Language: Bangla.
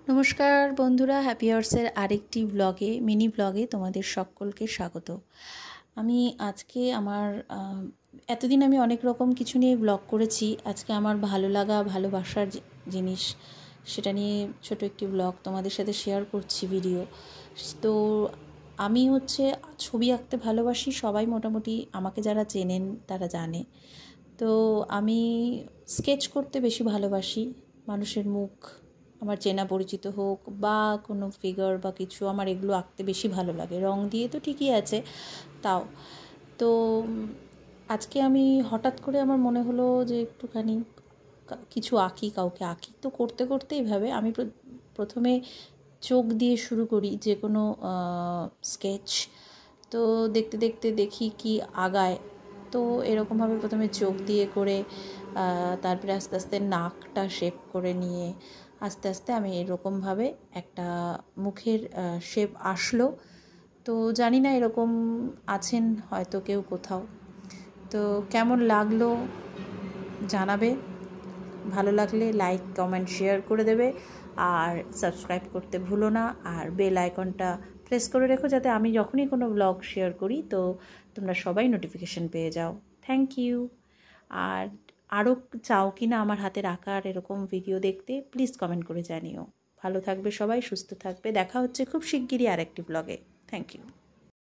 নমস্কার বন্ধুরা, হ্যাপি আওয়ার্সের আরেকটি মিনি ব্লগে তোমাদের সকলকে স্বাগত। আমি আজকে এতদিন আমি অনেক রকম কিছু নিয়ে ব্লগ করেছি। আজকে আমার ভালো লাগা ভালোবাসার জিনিস, সেটা নিয়ে ছোট একটি ব্লগ তোমাদের সাথে শেয়ার করছি ভিডিও। তো আমি ছবি আঁকতে ভালোবাসি, সবাই মোটামুটি আমাকে যারা চেনেন তারা জানে। তো আমি স্কেচ করতে বেশি ভালোবাসি, মানুষের মুখ আমার চেনা পরিচিত হোক বা কোনো ফিগার বা কিছু, আমার এগুলো আঁকতে বেশি ভালো লাগে। রং দিয়ে তো ঠিকই আছে, তাও তো আজকে আমি হঠাৎ করে আমার মনে হলো যে একটুখানি কিছু আঁকি, কাউকে আঁকি। তো করতে করতে এইভাবে আমি প্রথমে চোখ দিয়ে শুরু করি যে কোনো স্কেচ। তো দেখতে দেখতে দেখি কি আগায়। তো এরকমভাবে প্রথমে চোখ দিয়ে করে তারপরে আস্তে আস্তে নাকটা শেপ করে নিয়ে আস্তে আস্তে আমি এরকমভাবে একটা মুখের শেপ আসলো। তো জানি না এরকম আছেন হয়তো কেউ কোথাও। তো কেমন লাগলো জানাবে, ভালো লাগলে লাইক কমেন্ট শেয়ার করে দেবে, আর সাবস্ক্রাইব করতে ভুলো না, আর বেল আইকনটা প্রেস করে রেখো যাতে আমি যখনই কোনো ব্লগ শেয়ার করি তো তোমরা সবাই নোটিফিকেশন পেয়ে যাও। Thank you. আর আরও চাও কি না আমার হাতের আঁকার এরকম ভিডিও দেখতে, প্লিজ কমেন্ট করে জানিও। ভালো থাকবে সবাই, সুস্থ থাকবে। দেখা হচ্ছে খুব শিগগিরই আরেকটি ব্লগে। Thank you.